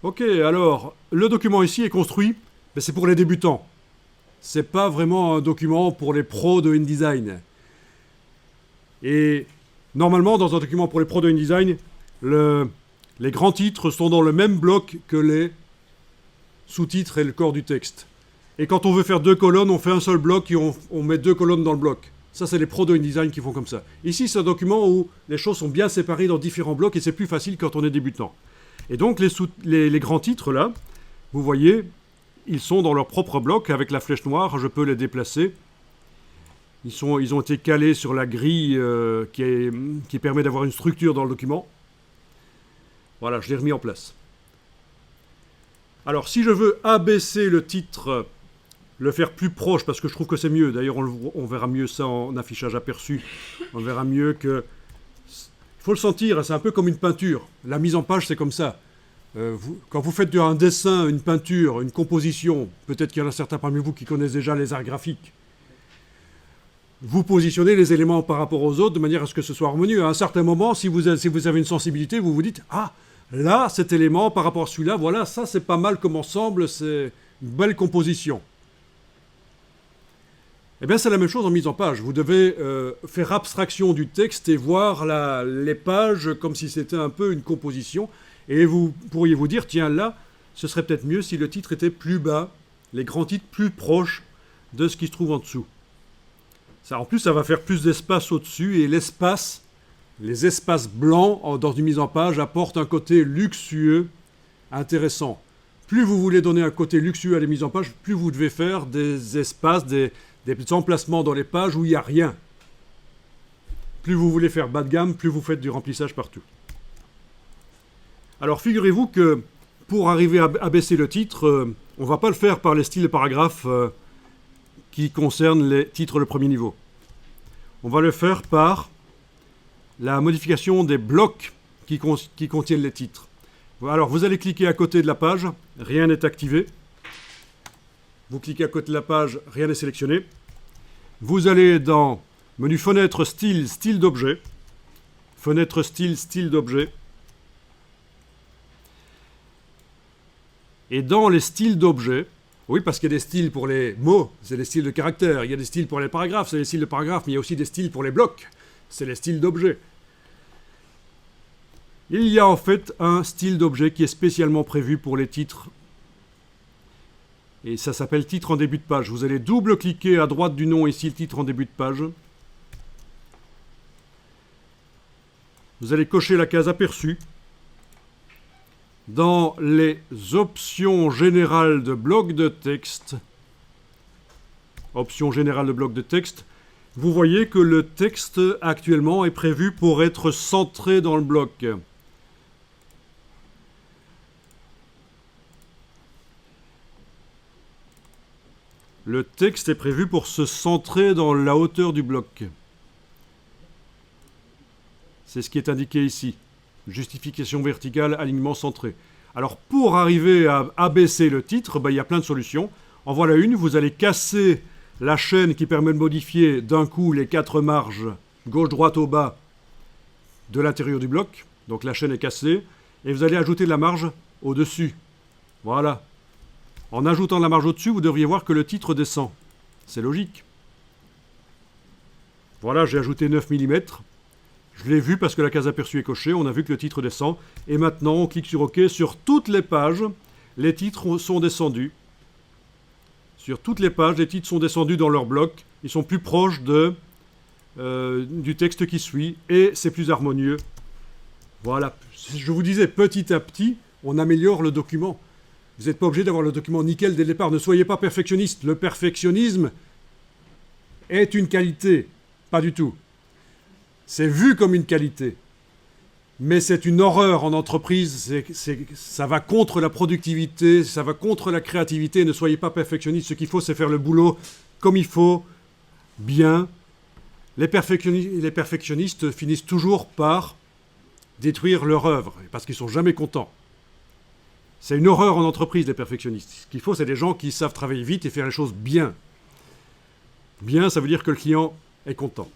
Ok, alors, le document ici est construit, mais c'est pour les débutants. C'est pas vraiment un document pour les pros de InDesign. Et normalement, dans un document pour les pros de InDesign, les grands titres sont dans le même bloc que les sous-titres et le corps du texte. Et quand on veut faire deux colonnes, on fait un seul bloc et on met deux colonnes dans le bloc. Ça, c'est les pros de InDesign qui font comme ça. Ici, c'est un document où les choses sont bien séparées dans différents blocs et c'est plus facile quand on est débutant. Et donc, les grands titres, là, vous voyez, ils sont dans leur propre bloc avec la flèche noire. Je peux les déplacer. Ils ont été calés sur la grille qui permet d'avoir une structure dans le document. Voilà, je l'ai remis en place. Alors, si je veux abaisser le titre, le faire plus proche, parce que je trouve que c'est mieux. D'ailleurs, on verra mieux ça en affichage aperçu. On verra mieux que... Il faut le sentir, c'est un peu comme une peinture. La mise en page, c'est comme ça. Quand vous faites un dessin, une peinture, une composition, peut-être qu'il y en a certains parmi vous qui connaissent déjà les arts graphiques, vous positionnez les éléments par rapport aux autres de manière à ce que ce soit harmonieux. À un certain moment, si vous avez une sensibilité, vous vous dites « Ah, là, cet élément par rapport à celui-là, voilà, ça c'est pas mal comme ensemble, c'est une belle composition. » Eh bien, c'est la même chose en mise en page. Vous devez faire abstraction du texte et voir les pages comme si c'était un peu une composition. Et vous pourriez vous dire, tiens, là, ce serait peut-être mieux si le titre était plus bas, les grands titres plus proches de ce qui se trouve en dessous. Ça, en plus, ça va faire plus d'espace au-dessus et les espaces blancs dans une mise en page apportent un côté luxueux intéressant. Plus vous voulez donner un côté luxueux à la mise en page, plus vous devez faire des espaces, des emplacements dans les pages où il n'y a rien. Plus vous voulez faire bas de gamme, plus vous faites du remplissage partout. Alors figurez-vous que pour arriver à baisser le titre, on ne va pas le faire par les styles de paragraphes qui concernent les titres de premier niveau. On va le faire par la modification des blocs qui contiennent les titres. Alors vous allez cliquer à côté de la page, rien n'est activé. Vous cliquez à côté de la page, rien n'est sélectionné. Vous allez dans menu fenêtre style, style d'objet. Fenêtre style, style d'objet. Et dans les styles d'objets, oui, parce qu'il y a des styles pour les mots, c'est des styles de caractères. Il y a des styles pour les paragraphes, c'est des styles de paragraphes, mais il y a aussi des styles pour les blocs, c'est les styles d'objets. Il y a en fait un style d'objet qui est spécialement prévu pour les titres. Et ça s'appelle titre en début de page. Vous allez double-cliquer à droite du nom ici, le titre en début de page. Vous allez cocher la case aperçu. Dans les options générales de bloc de texte, options générales de bloc de texte, vous voyez que le texte actuellement est prévu pour être centré dans le bloc. Le texte est prévu pour se centrer dans la hauteur du bloc. C'est ce qui est indiqué ici. Justification verticale, alignement centré. Alors pour arriver à abaisser le titre, il y a plein de solutions. En voilà une, vous allez casser la chaîne qui permet de modifier d'un coup les 4 marges gauche, droite, au bas de l'intérieur du bloc. Donc la chaîne est cassée. Et vous allez ajouter de la marge au-dessus. Voilà. En ajoutant de la marge au-dessus, vous devriez voir que le titre descend. C'est logique. Voilà, j'ai ajouté 9 mm. Je l'ai vu parce que la case aperçue est cochée, on a vu que le titre descend. Et maintenant, on clique sur OK. Sur toutes les pages, les titres sont descendus. Sur toutes les pages, les titres sont descendus dans leur bloc. Ils sont plus proches du texte qui suit. Et c'est plus harmonieux. Voilà. Je vous disais, petit à petit, on améliore le document. Vous n'êtes pas obligé d'avoir le document nickel dès le départ. Ne soyez pas perfectionniste. Le perfectionnisme est une qualité. Pas du tout. C'est vu comme une qualité. Mais c'est une horreur en entreprise. Ça va contre la productivité, ça va contre la créativité. Ne soyez pas perfectionniste. Ce qu'il faut, c'est faire le boulot comme il faut, bien. Les perfectionnistes finissent toujours par détruire leur œuvre, parce qu'ils ne sont jamais contents. C'est une horreur en entreprise, les perfectionnistes. Ce qu'il faut, c'est des gens qui savent travailler vite et faire les choses bien. Bien, ça veut dire que le client est content.